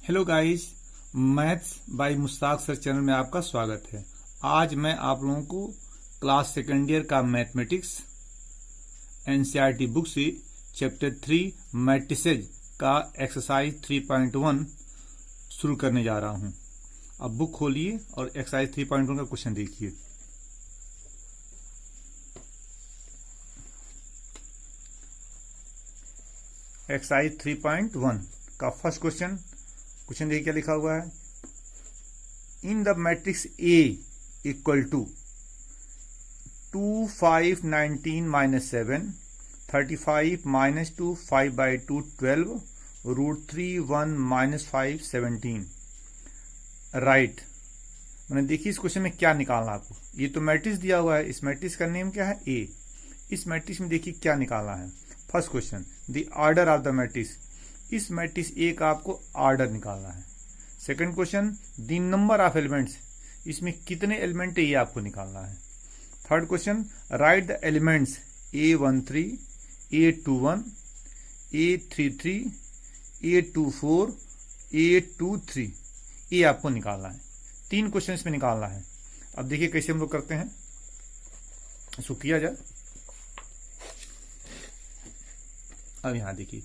Hello guys, maths by Mushtaq sir channel में आपका स्वागत है। आज मैं आप लोगों को क्लास सेकेंड ईयर का मैथमेटिक्स एनसीईआरटी बुक से चैप्टर 3 मैट्रिसेज का एक्सरसाइज 3.1 शुरू करने जा रहा हूं। अब बुक खोलिए और एक्सरसाइज 3.1 का क्वेश्चन देखिए। एक्सरसाइज 3.1 का फर्स्ट क्वेश्चन देखिए क्या लिखा हुआ है। In the matrix A equal to 2 5 19 minus 7 35 minus 2 5/2 12 √3 1 minus 5 17 right. मैंने देखिए इस क्वेश्चन में क्या निकालना आपको। ये तो मैट्रिक्स दिया हुआ है, इस मैट्रिक्स का नेम क्या है ए। इस मैट्रिक्स में देखिए क्या निकालना है। First question, the order of the matrix. इस मैट्रिक्स ए का आपको ऑर्डर निकालना है। Second question, the number of elements. इसमें कितने एलिमेंट है ये आपको निकालना है। Third question, right the elements A13 A21 A33 A24 A23। ये आपको निकालना है। 3 क्वेश्चन इसमें निकालना है। अब देखिए कैसे हम लोग करते हैं, इसको किया जाए। अब यहां देखिए,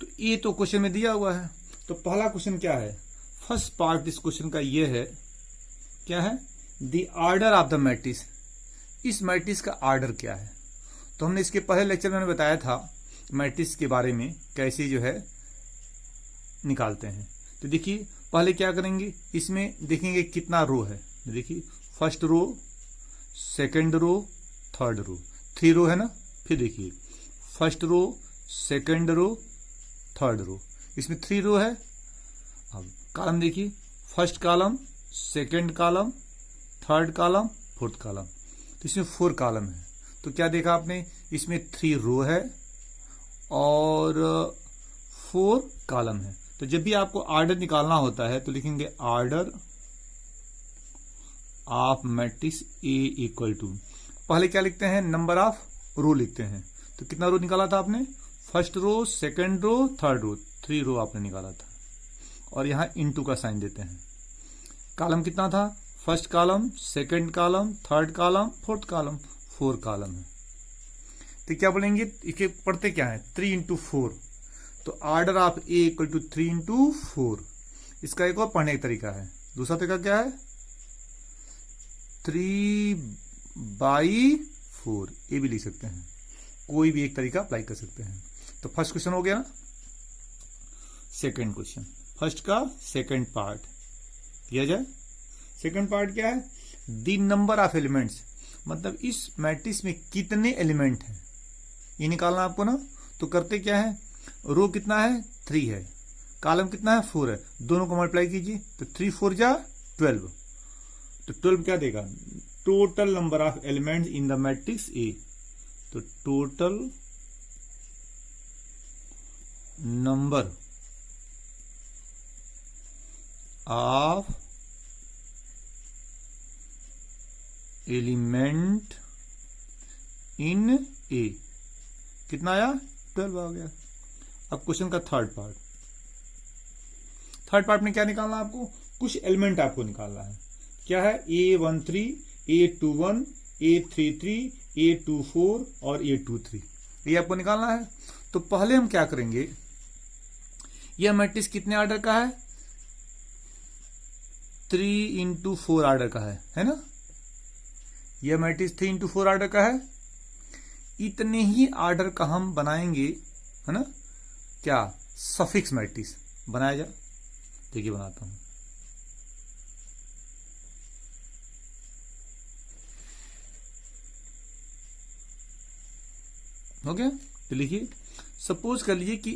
तो ये तो क्वेश्चन में दिया हुआ है। तो पहला क्वेश्चन क्या है, फर्स्ट पार्ट इस क्वेश्चन का ये है, क्या है, the order of the matrix. इस मैट्रिक्स का ऑर्डर क्या है। तो हमने इसके पहले लेक्चर में बताया था मैट्रिक्स के बारे में कैसे जो है निकालते हैं। तो देखिए पहले क्या करेंगे, इसमें देखेंगे कितना रो है। देखिए first row, second row, third row, 3 row है ना। फिर देखिए first row, second row, third row, इसमें 3 रो है। अब कॉलम देखिए, first column, second column, third column, fourth column, तो इसमें 4 कॉलम है। तो क्या देखा आपने, इसमें 3 रो है और 4 कॉलम है। तो जब भी आपको ऑर्डर निकालना होता है तो लिखेंगे order of matrix A equal to, पहले क्या लिखते हैं, नंबर ऑफ रो लिखते हैं। तो कितना रो निकाला था आपने, first row, second row, third row, 3 row आपने निकाला था। और यहां इनटू का साइन देते हैं। कॉलम कितना था, first column, second column, third column, fourth column, 4 column है। तो क्या बोलेंगे, इसके पढ़ते क्या है, 3 × 4। तो order of A equal to 3 × 4। इसका एक और पढ़ने का तरीका है। दूसरा तरीका क्या है, 3/4, ये भी लिख सकते हैं। कोई भी एक तरीका अप्लाई कर सकते हैं। तो फर्स्ट क्वेश्चन हो गया ना। सेकंड क्वेश्चन, फर्स्ट का सेकंड पार्ट किया जाए। सेकंड पार्ट क्या है, द नंबर ऑफ एलिमेंट्स, मतलब इस मैट्रिक्स में कितने एलिमेंट हैं ये निकालना आपको ना। तो करते क्या है, रो कितना है, 3 है, कॉलम कितना है, 4 है, दोनों को मल्टीप्लाई कीजिए। तो 3 4 जा 12। तो 12 क्या देगा, total number of elements in the matrix A. तो total number of element in A कितना आया, 12 आ गया। अब क्वेश्चन का थर्ड पार्ट। थर्ड पार्ट में क्या निकालना है आपको, कुछ एलिमेंट आपको निकालना है। क्या है, A13 A21 A33 A24 और A23, ये आपको निकालना है। तो पहले हम क्या करेंगे, यह मैट्रिक्स कितने ऑर्डर का है, 3 × 4 ऑर्डर का है ना। यह मैट्रिक्स 3 × 4 ऑर्डर का है। इतने ही ऑर्डर का हम बनाएंगे, है ना, क्या, सफिक्स मैट्रिक्स बनाया जाए। देखिए बनाता हूं। हो गया। तो लिखिए, सपोज कर लीजिए कि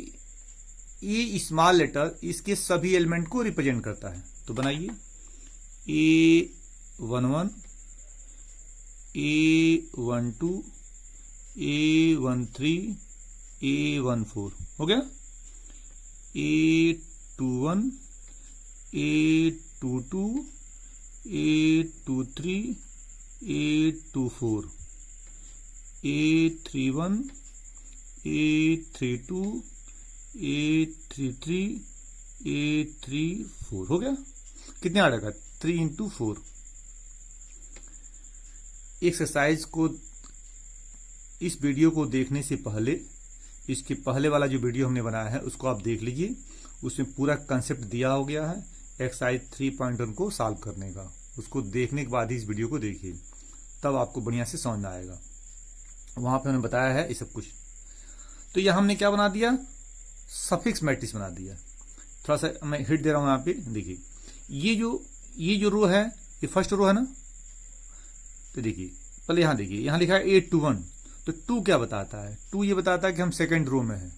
ये स्मॉल लेटर इसके सभी एलिमेंट को रिप्रेजेंट करता है। तो बनाइए A11 A12 A13 A14 हो गया। A21 A22 A23 A24 A31 A32 A33 A34 हो गया। कितने आर्डर का? 3 इंटू 4। एक्सरसाइज को, इस वीडियो को देखने से पहले इसके पहले वाला जो वीडियो हमने बनाया है उसको आप देख लीजिए। उसमें पूरा कंसेप्ट दिया हो गया है एक्सरसाइज 3.1 को सॉल्व करने का। उसको देखने के बाद ही इस वीडियो को देखिए, तब आपको बढ़िया से समझ में आएगा। वहां पे हमने बताया है ये सब कुछ। तो यह हमने क्या बना दिया? सफिक्स मैट्रिक्स बना दिया। थोड़ा सा मैं हिट दे रहा हूं यहाँ पे, देखिए ये जो रो है, ये फर्स्ट रो है ना। तो देखिए पहले यहां देखिए, यहां लिखा है 8 to 1। तो 2 क्या बताता है? 2 ये बताता है कि हम सेकंड रो में है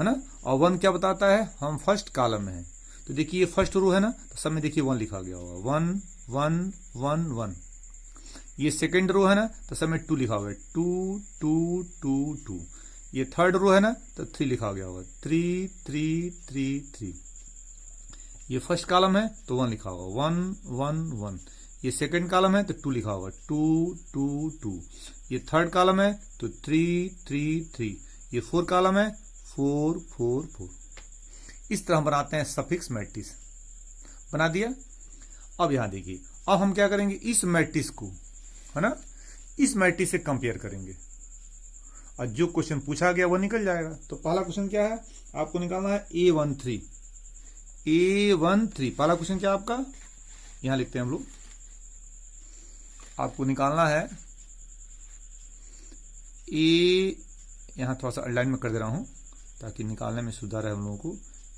ना। और 1 क्या बताता है? हम फर्स्ट कॉलम में है। तो देखिए ये फर्स्ट रो है ना, तो सब में देखिए 1 लिखा गया होगा, 1 1 1 1। ये सेकंड रो है ना, तो सब में 2 लिखा होगा, 2 2 2 2। ये थर्ड रो है ना, तो 3 लिखा गया होगा, 3 3 3 3। ये फर्स्ट कॉलम है तो 1 लिखा होगा, 1 1 1। ये सेकंड कॉलम है तो 2 लिखा होगा, 2 2 2। ये थर्ड कॉलम है तो 3 3 3। ये फोर्थ कॉलम है, 4 4 4। इस तरह हम बनाते हैं सफिक्स मैट्रिक्स। बना दिया। अब यहां देखिए, अब हम क्या करेंगे? इस मैट्रिक्स को, है ना, इस मैट्रिक्स से कंपेयर करेंगे और जो क्वेश्चन पूछा गया वो निकल जाएगा। तो पहला क्वेश्चन क्या है? आपको निकालना है A13। A13 पहला क्वेश्चन क्या आपका? यहां लिखते हैं हम लोग। आपको निकालना है यहां थोड़ा सा अंडरलाइन में कर दे रहा हूं ताकि निकालने में सुधार है हम लोगों को।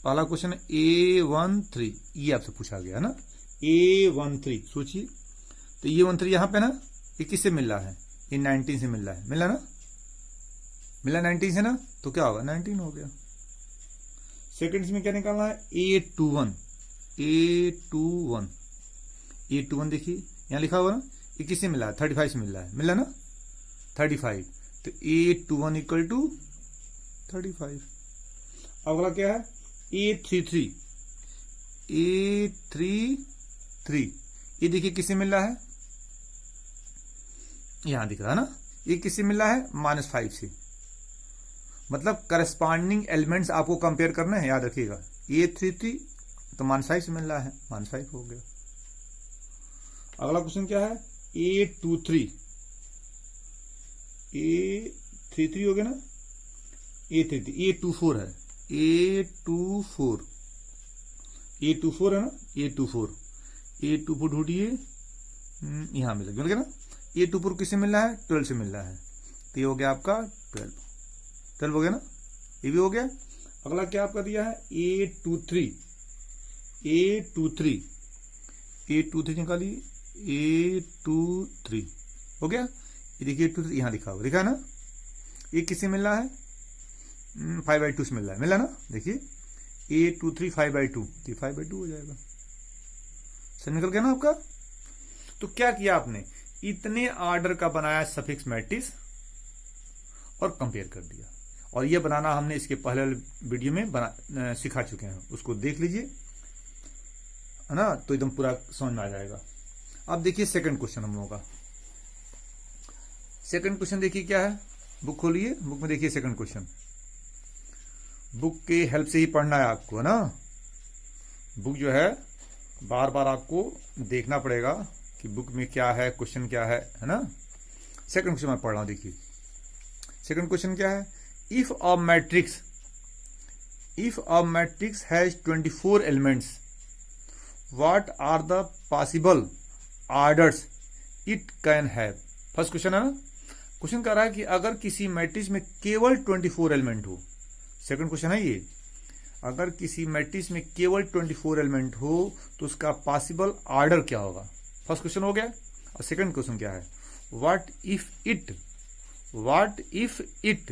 पहला क्वेश्चन है A13, ये आपसे पूछा गया है ना, A13। सोचिए, तो A13 यहां पे ना, ये किससे मिल रहा है? ये 19 से मिल रहा है, मिला ना, मिला 19 से ना, तो क्या होगा? 19 हो गया। सेकंड में क्या निकालना है? A21। A21 देखिए यहां लिखा हुआ ना, ये किससे मिला है? 35 से मिल रहा है, मिला ना, 35। तो A21 इक्वल टू 35। अगला क्या है? A33। A33 ये देखिए किससे मिल रहा है? यहां दिख रहा है ना, ये किससे मिल रहा है? -5 से। मतलब करस्पॉन्डिंग एलिमेंट्स आपको कंपेयर करना है, याद रखिएगा। A33 तो -5 से मिल रहा है, -5 हो गया। अगला क्वेश्चन क्या है? A23 हो गया ना, A33। A24 है, A24 है ना, A24 ढूंढिए, यहां मिल गया ना। A24 किससे मिल रहा है? 12 से मिल रहा है, तो ये हो गया आपका 12 हो गया ना, ये भी हो गया। अगला क्या आपका दिया है? A23 निकालिए, A23 हो गया। ये देखिए A23 यहां लिखा हुआ, दिखा ना, ये किससे मिल रहा है? 5/2 से मिल रहा है, मिला ना। देखिए A23 5/2, तो 5/2 हो जाएगा। सब निकल गया ना आपका। तो क्या किया आपने? इतने ऑर्डर का बनाया सफिक्स मैट्रिक्स और कंपेयर कर दिया। और ये बनाना हमने इसके पहले वीडियो में सिखा चुके हैं, उसको देख लीजिए, है ना, तो एकदम पूरा समझ में आ जाएगा। अब देखिए सेकंड क्वेश्चन हम लोगों का। सेकंड क्वेश्चन देखिए क्या है, बुक खोलिए, बुक में देखिए सेकंड क्वेश्चन। बुक के हेल्प से ही पढ़ना है आपको, है ना। बुक जो है बार बार आपको देखना पड़ेगा कि बुक में क्या है, क्वेश्चन क्या है ना। सेकंड क्वेश्चन मैं पढ़ रहा हूं, देखिए सेकंड क्वेश्चन क्या है? If a matrix has 24 elements, what are the possible orders it can have. First question है ना, क्वेश्चन कह रहा है कि अगर किसी मैट्रिक्स में केवल 24 एलिमेंट हो, सेकंड क्वेश्चन है ये, अगर किसी मैट्रिक्स में केवल 24 एलिमेंट हो तो उसका पॉसिबल ऑर्डर क्या होगा। फर्स्ट क्वेश्चन हो गया। और सेकंड क्वेश्चन क्या है? What if it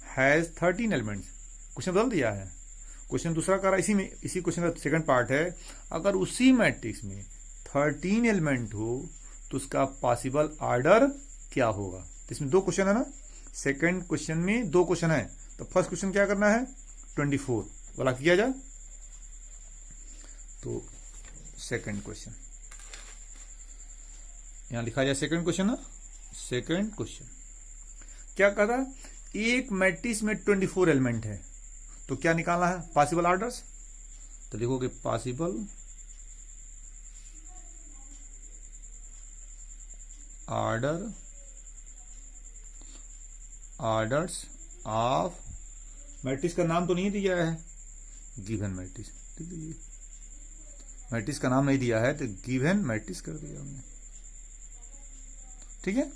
has 13 elements. Question बदल दिया है, क्वेश्चन दूसरा कर रहा है, इसी क्वेश्चन का सेकंड पार्ट है, अगर उसी मैट्रिक्स में 13 एलिमेंट हो तो उसका पॉसिबल ऑर्डर क्या होगा। तो इसमें दो क्वेश्चन है ना, सेकंड क्वेश्चन में दो क्वेश्चन है। तो फर्स्ट क्वेश्चन क्या करना है? 24 वाला किया जाए। तो सेकंड क्वेश्चन यहां लिखा जाए, सेकंड क्वेश्चन ना, सेकंड क्वेश्चन क्या कर रहा है? एक मैट्रिक्स में 24 एलिमेंट है, तो क्या निकालना है? Possible orders. तो लिखोगे पॉसिबल ऑर्डर्स ऑफ मैट्रिक्स का नाम तो नहीं दिया है, गिवन मैट्रिक्स, ठीक है, मैट्रिक्स का नाम नहीं दिया है तो गिवन मैट्रिक्स कर दिया हमने, ठीक है।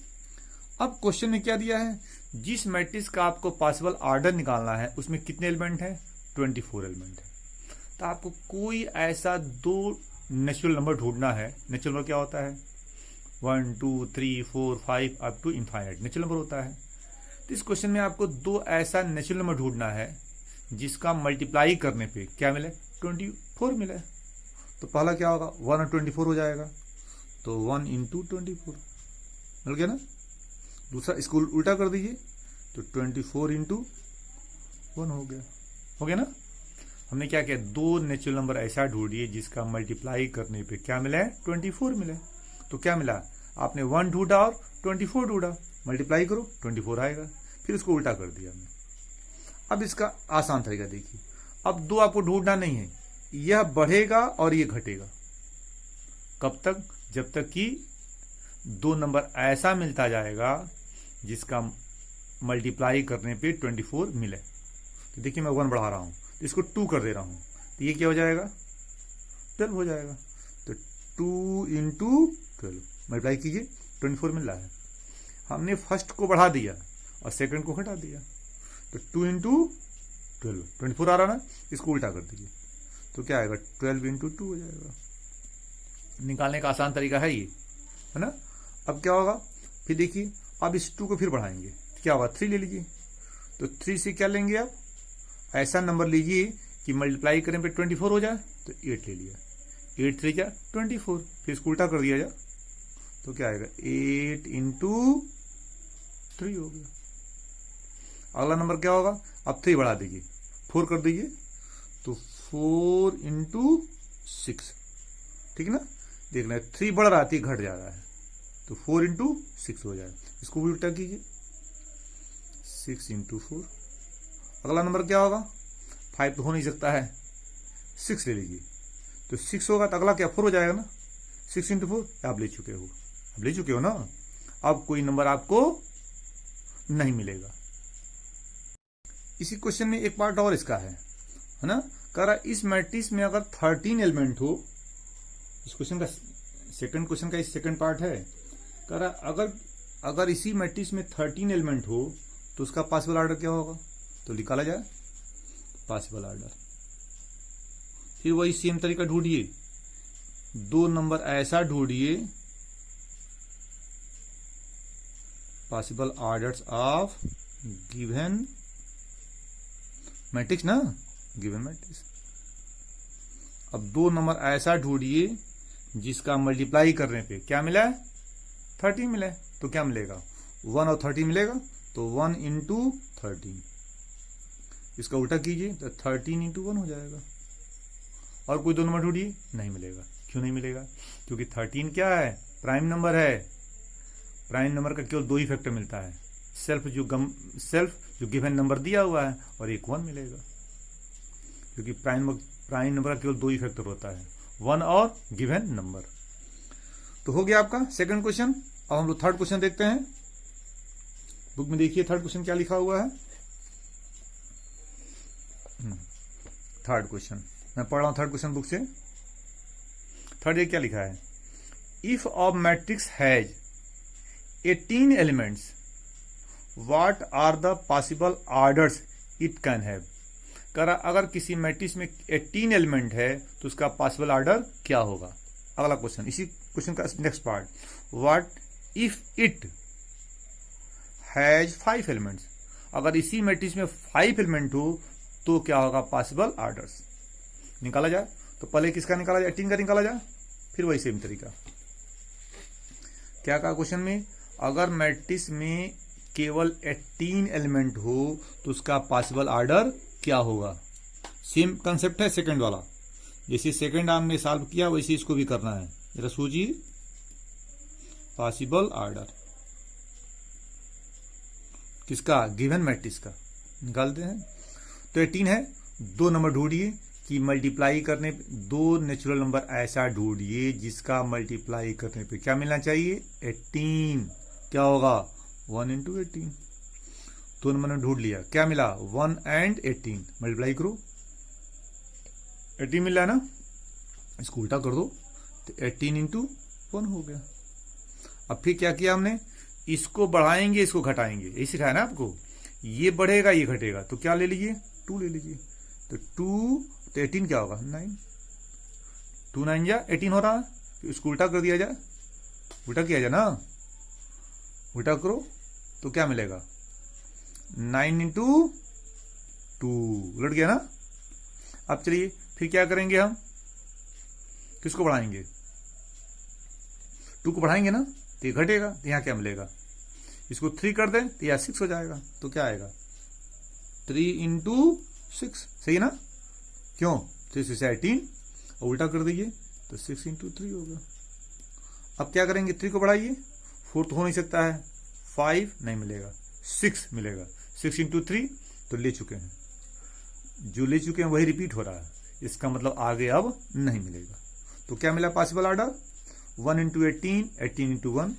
अब क्वेश्चन में क्या दिया है, जिस मैट्रिक्स का आपको पॉसिबल ऑर्डर निकालना है उसमें कितने एलिमेंट है, 24 एलिमेंट है। तो आपको कोई ऐसा दो नेचुरल नंबर ढूंढना है। नेचुरल नंबर क्या होता है, 1 2 3 4 5 up to infinite natural number होता है। तो इस क्वेश्चन में आपको दो ऐसा नेचुरल नंबर ढूंढना है जिसका मल्टीप्लाई करने पे क्या मिले, 24 मिले। तो पहला क्या होगा, 1 और 24 हो जाएगा, तो 1 इंटू 24 मिल गया ना। दूसरा इसको उल्टा कर दीजिए तो 24 इंटू 1 हो गया ना। हमने क्या किया, दो नेचुरल नंबर ऐसा ढूंढिए जिसका मल्टीप्लाई करने पे क्या मिला है, 24 मिले। तो क्या मिला, आपने 1 ढूंढा और 24 ढूंढा, मल्टीप्लाई करो 24 आएगा, फिर उसको उल्टा कर दिया हमने। अब इसका आसान तरीका देखिए, अब दो आपको ढूंढना नहीं है, यह बढ़ेगा और ये घटेगा। कब तक, जब तक कि दो नंबर ऐसा मिलता जाएगा जिसका मल्टीप्लाई करने पे 24 मिले। तो देखिए मैं 1 बढ़ा रहा हूं तो इसको 2 कर दे रहा हूं, तो ये क्या हो जाएगा, 12 हो जाएगा। तो 2 इंटू 12 मल्टीप्लाई कीजिए, 24 मिल रहा है। हमने फर्स्ट को बढ़ा दिया और सेकंड को घटा दिया, तो 2 इंटू 12 24 आ रहा ना, इसको उल्टा कर दीजिए तो क्या आएगा, 12 इंटू 2 हो जाएगा। निकालने का आसान तरीका है ये, है ना। अब क्या होगा, फिर देखिए अब इस 2 को फिर बढ़ाएंगे तो क्या होगा, 3 ले लीजिए। तो 3 से क्या लेंगे आप, ऐसा नंबर लीजिए कि मल्टीप्लाई करें पे 24 हो जाए, तो 8 ले लिया, 8 3 क्या 24, फिर इसको उल्टा कर दिया जाए तो क्या आएगा, 8 इंटू 3 हो गया। अगला नंबर क्या होगा, अब 3 बढ़ा दीजिए, 4 कर दीजिए, तो 4 इंटू 6, ठीक है ना। देखना है 3 बढ़ रहा है, घट जा रहा है, तो 4 इंटू 6 हो जाए, इसको भी उल्टा कीजिए, 6 इंटू 4। अगला नंबर क्या होगा, 5 तो हो नहीं सकता है, 6 ले लीजिए, तो 6 होगा तो अगला क्या 4 हो जाएगा ना, 6 इंटू 4 आप ले चुके हो ना। अब कोई नंबर आपको नहीं मिलेगा। इसी क्वेश्चन में एक पार्ट और इसका है ना, कह रहा इस मैट्रिक्स में अगर 13 एलिमेंट हो, इस क्वेश्चन का सेकंड क्वेश्चन का इस सेकंड पार्ट है, कह रहा अगर इसी मैट्रिक्स में 13 एलिमेंट हो तो उसका पॉसिबल ऑर्डर क्या होगा, तो निकाला जाए पॉसिबल ऑर्डर। फिर वही सेम तरीका ढूंढिए, दो नंबर ऐसा ढूंढिए possible orders of given matrix ना, गिवन मैट्रिक्स। अब दो नंबर ऐसा ढूंढिए जिसका मल्टीप्लाई करने पे क्या मिला है, 13 मिला है, तो क्या मिलेगा, 1 और 13 मिलेगा, तो 1 इंटू 13, इसका उल्टा कीजिए तो 13 इंटू 1 हो जाएगा। और कोई दो नंबर ढूंढिए, नहीं मिलेगा। क्यों नहीं मिलेगा, क्योंकि 13 क्या है, प्राइम नंबर है। प्राइम नंबर का केवल 2 ही फैक्टर मिलता है, सेल्फ जो गिवन नंबर दिया हुआ है और एक 1 मिलेगा, क्योंकि प्राइम नंबर का केवल 2 ही फैक्टर होता है, 1 और गिवन नंबर। तो हो गया आपका सेकंड क्वेश्चन। अब हम लोग थर्ड क्वेश्चन देखते हैं। बुक में देखिए थर्ड क्वेश्चन क्या लिखा हुआ है। थर्ड क्वेश्चन मैं पढ़ रहा हूं, थर्ड क्वेश्चन बुक से। थर्ड ये क्या लिखा है, if of matrix has 18 elements what are the possible orders it can have. कह रहा अगर किसी मैट्रिक्स में 18 एलिमेंट है तो उसका पॉसिबल ऑर्डर क्या होगा। अगला क्वेश्चन, इसी क्वेश्चन का next part, what if it has 5 elements. अगर इसी मैट्रिक्स में 5 एलिमेंट हो तो क्या होगा पॉसिबल ऑर्डर्स। निकाला जाए तो पहले किसका निकाला जाए, 18 का निकाला जाए, फिर वही सेम तरीका। क्या कहा क्वेश्चन में, अगर मैट्रिक्स में केवल 18 एलिमेंट हो तो उसका पॉसिबल ऑर्डर क्या होगा। सेम कंसेप्ट है सेकंड वाला, जैसे सेकंड हमने सॉल्व किया वैसे इसको भी करना है। जरा सोचिए, पॉसिबल ऑर्डर किसका, गिवन मैट्रिक्स का निकालते हैं। तो 18 है, दो नंबर ढूंढिए कि मल्टीप्लाई करने पे दो नेचुरल नंबर ऐसा ढूंढिए जिसका मल्टीप्लाई करने पे क्या मिलना चाहिए, 18। क्या होगा, 1 इंटू 18। दो नंबर ने ढूंढ लिया, क्या मिला, 1 एंड 18। मल्टीप्लाई करो, 18 मिल रहा है ना, इसको उल्टा कर दो तो 18 इंटू 1 हो गया। अब फिर क्या किया हमने, इसको बढ़ाएंगे इसको घटाएंगे, यही सिखाया ना आपको, ये बढ़ेगा ये घटेगा, तो क्या ले लीजिए, 2 ले लीजिए। तो 2 तो 18 क्या होगा, 9। 2 9 जा 18 हो रहा है, तो इसको उल्टा कर दिया जाए, उल्टा किया जाए ना, उल्टा करो तो क्या मिलेगा, 9 इंटू 2, उलट गया ना। अब चलिए फिर क्या करेंगे, हम किसको बढ़ाएंगे, 2 को बढ़ाएंगे ना, तो ये घटेगा, तो यहां क्या मिलेगा, इसको 3 कर दें तो यह 6 हो जाएगा, तो क्या आएगा, 3 इंटू 6, सही है ना, क्यों, 3 से 18, और उल्टा कर दीजिए तो 6 इंटू 3 होगा। अब क्या करेंगे, 3 को बढ़ाइए, 4 तो हो नहीं सकता है, 5 नहीं मिलेगा, 6 मिलेगा, 6 इंटू 3 तो ले चुके हैं, जो ले चुके हैं वही रिपीट हो रहा है, इसका मतलब आगे अब नहीं मिलेगा। तो क्या मिला possible order, 1 into 18, 18 into 1,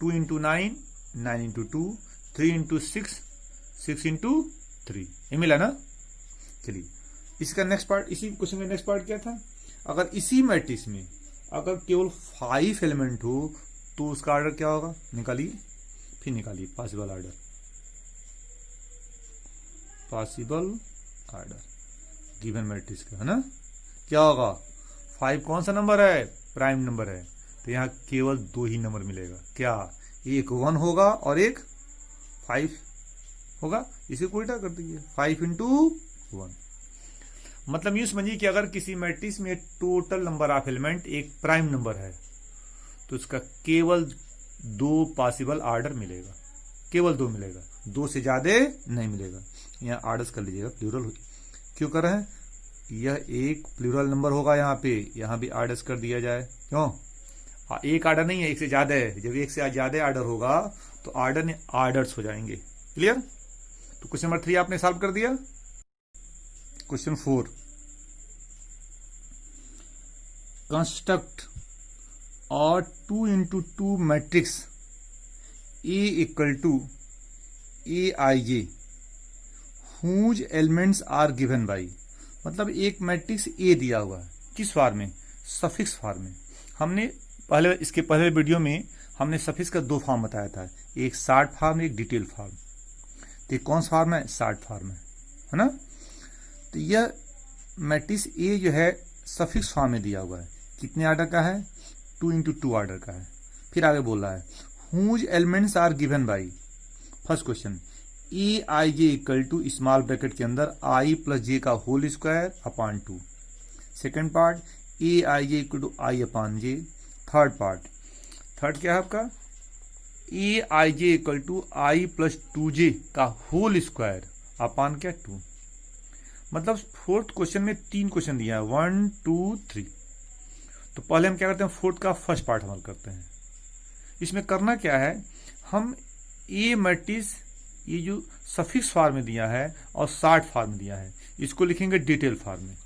2 into 9, 9 into 2, 3 into 6, 6 into 3, ये मिला ना। चलिए इसका नेक्स्ट पार्ट, इसी क्वेश्चन का नेक्स्ट पार्ट क्या था, अगर इसी मैट्रिक्स में अगर केवल 5 एलिमेंट हो तो उसका ऑर्डर क्या होगा, निकालिए, फिर निकालिए possible order, possible order given matrix का, है ना, क्या होगा, 5 कौन सा नंबर है, प्राइम नंबर है, तो यहां केवल 2 ही नंबर मिलेगा, क्या, एक 1 होगा और एक 5 होगा, इसे को उल्टा कर दीजिए, 5 इंटू 1। मतलब यूं समझिए कि अगर किसी मैट्रिक्स में टोटल नंबर ऑफ एलिमेंट एक प्राइम नंबर है तो उसका केवल 2 पॉसिबल ऑर्डर मिलेगा, केवल 2 मिलेगा, 2 से ज्यादा नहीं मिलेगा। यहाँ ऑर्डर्स कर लीजिएगा, प्लूरल क्यों कर रहे हैं, यह एक प्लूरल नंबर होगा, यहाँ भी ऑर्डर्स कर दिया जाए, क्यों, एक ऑर्डर नहीं है, एक से ज्यादा है, जब एक से ज्यादा ऑर्डर होगा तो ऑर्डर ने ऑर्डर्स हो जाएंगे, क्लियर। तो क्वेश्चन नंबर 3 आपने सॉल्व कर दिया। क्वेश्चन 4, कंस्ट्रक्ट और 2 into 2 matrix A equal to AIJ whose elements are given by, मतलब एक मैट्रिक्स ए दिया हुआ है, किस फॉर्म में, सफिक्स फॉर्म में। हमने पहले इसके पहले वीडियो में हमने सफिक्स का 2 फॉर्म बताया था, एक शॉर्ट फॉर्म एक डिटेल फॉर्म। तो कौन सा फॉर्म है, शॉर्ट फॉर्म है ना। तो यह मैट्रिक्स ए जो है सफिक्स फॉर्म में दिया हुआ है, कितने ऑर्डर का है, 2 इंटू 2 ऑर्डर का है। फिर आगे बोल रहा है whose elements are given by, first question A I J equal to small bracket के अंदर आई प्लस जे का whole square upon 2। Second part A I J equal to I upon J. Third क्या है आपका, A I J equal to I plus 2j का whole square upon क्या 2। मतलब fourth question में 3 क्वेश्चन दिया है, 1 2 3। तो पहले हम क्या करते हैं, फोर्थ का फर्स्ट पार्ट हल करते हैं। इसमें करना क्या है, हम ए मैट्रिक्स ये जो सफिक्स फॉर्म में दिया है और शॉर्ट फॉर्म में दिया है, इसको लिखेंगे डिटेल फॉर्म में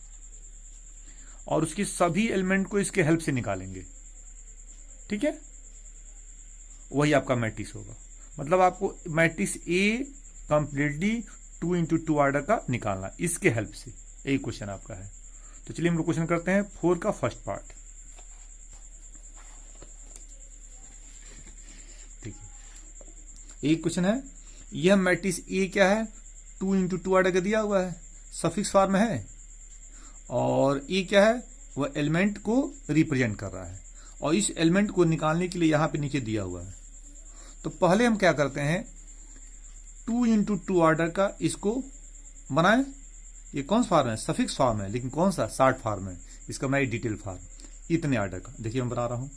और उसकी सभी एलिमेंट को इसके हेल्प से निकालेंगे, ठीक है। वही आपका मैट्रिक्स होगा। मतलब आपको matrix A completely 2 into 2 order का निकालना, इसके हेल्प से। यही क्वेश्चन आपका है। तो चलिए हम लोग क्वेश्चन करते हैं 4 का फर्स्ट पार्ट। ठीक है, एक क्वेश्चन है, यह मैट्रिक्स ए क्या है, 2 इंटू 2 ऑर्डर का दिया हुआ है, सफिक्स फॉर्म में है, और ए क्या है, वह एलिमेंट को रिप्रेजेंट कर रहा है, और इस एलिमेंट को निकालने के लिए यहां पे नीचे दिया हुआ है। तो पहले हम क्या करते हैं, 2 इंटू 2 ऑर्डर का इसको बनाएं। ये कौन सा फॉर्म है, सफिक्स फॉर्म है, लेकिन कौन सा, शॉर्ट फॉर्म है। इसका बनाइए डिटेल फॉर्म, इतने ऑर्डर का। देखिए मैं बना रहा हूं,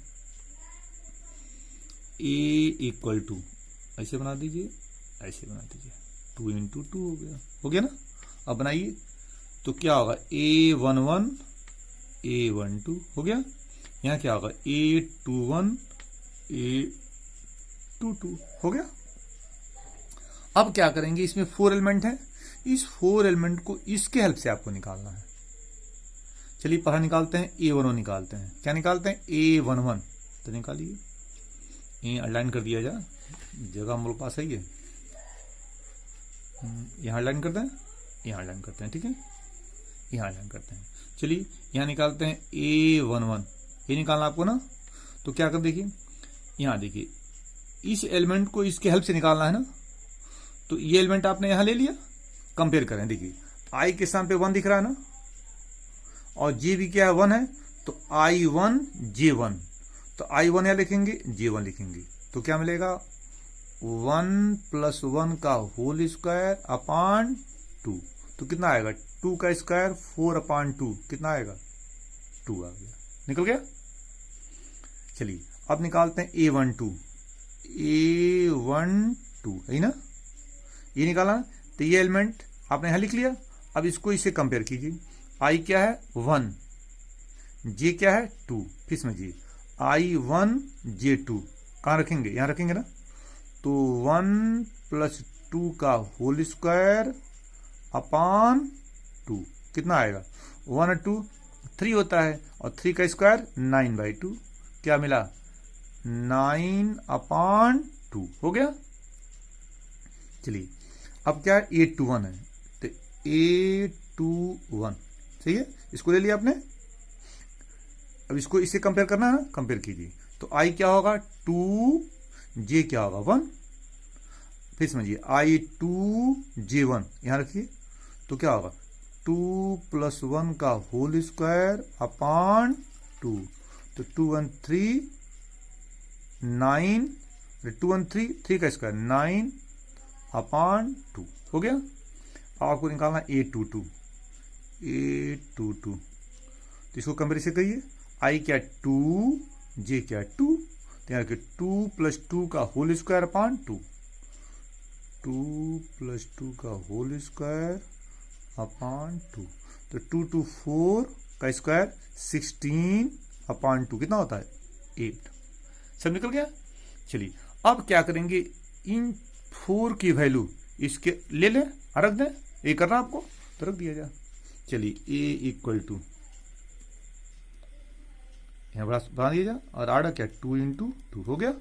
ए इक्वल टू, ऐसे बना दीजिए, ऐसे बना दीजिए, 2 इंटू 2 हो गया ना। अब बनाइए तो क्या होगा, A11 A12 हो गया। यहां क्या होगा, A21 A22 हो गया। अब क्या करेंगे, इसमें 4 एलिमेंट है, इस 4 एलिमेंट को इसके हेल्प से आपको निकालना है। चलिए पहला निकालते हैं A11 निकालते हैं। क्या निकालते हैं? A11। तो निकालिए, ये अलाइन कर दिया जा, जगह हम लोग पास है ये, यहाँ अलाइन करते हैं, यहाँ अलाइन करते हैं, ठीक है, यहाँ अलाइन करते हैं। चलिए यहाँ निकालते हैं A11, ये निकालना आपको ना। तो क्या कर, देखिए यहाँ देखिए, इस एलिमेंट को इसके हेल्प से निकालना है ना। तो ये एलिमेंट आपने यहाँ ले लिया, कंपेयर करें, देखिए I के स्थान पे 1 दिख रहा है ना, और J भी क्या है, 1 है, तो I1 J1, तो I1 यहाँ लिखेंगे, J1 लिखेंगे, तो क्या मिलेगा 1 + 1 का होल स्क्वायर अपॉन 2। तो कितना आएगा, 2 का स्क्वायर 4/2, कितना आएगा 2 आ गया, निकल गया। चलिए अब निकालते हैं A12 है ना, ये निकाला। तो ये एलिमेंट आपने यहां लिख लिया। अब इसको इससे कंपेयर कीजिए, I क्या है 1, J क्या है 2, फिर समझिए I1 J2 कहाँ रखेंगे, यहां रखेंगे ना। तो 1 + 2 का होल स्क्वायर अपॉन 2, कितना आएगा 1 और 2 3 होता है, और 3 का स्क्वायर 9/2, क्या मिला 9/2 हो गया। चलिए अब क्या है A21 है, तो A21 सही है, इसको ले लिया आपने। अब इसको इससे कंपेयर करना है ना, कंपेयर कीजिए। तो I क्या होगा 2, J क्या होगा 1, फिर समझिए I2 J1 यहां रखिए, तो क्या होगा 2 + 1 का होल स्क्वायर अपॉन 2, तो 2 1 3 9, 2 1 3 का स्क्वायर 9/2 हो गया। अब आपको निकालना A22, तो इसको कंपेयर से करिए, I क्या 2, J क्या 2, तो यहाँ 2 + 2 का होल स्क्वायर अपॉन 2, 2 + 2 का होल स्क्वायर अपॉन 2, तो 2 2 4 का स्क्वायर 16/2, कितना होता है 8। सब निकल गया। चलिए अब क्या करेंगे, इन 4 की वैल्यू इसके ले लें, रख दें, ये करना आपको तो रख दिया जाए। चलिए A = यहाँ बना दिया जाए, और आड़ा क्या 2 × 2 हो गया,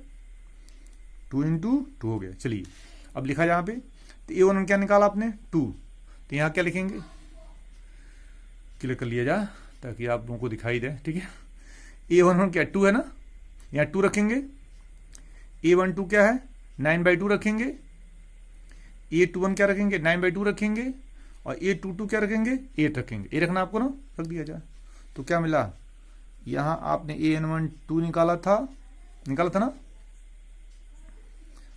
2 × 2 हो गया। चलिए अब लिखा यहाँ पे, तो A1 क्या निकाला आपने 2, तो यहाँ क्या लिखेंगे, क्लियर कर लिया जाए ताकि आप लोगों को दिखाई दे, ठीक है। A11 क्या 2 है ना, यहाँ 2 रखेंगे। A12 क्या है 9/2 रखेंगे। A21 क्या रखेंगे 9/2 रखेंगे, और A22 क्या रखेंगे 8 रखेंगे, ये रखना आपको ना, रख दिया जाए। तो क्या मिला, यहाँ आपने A12 निकाला था ना,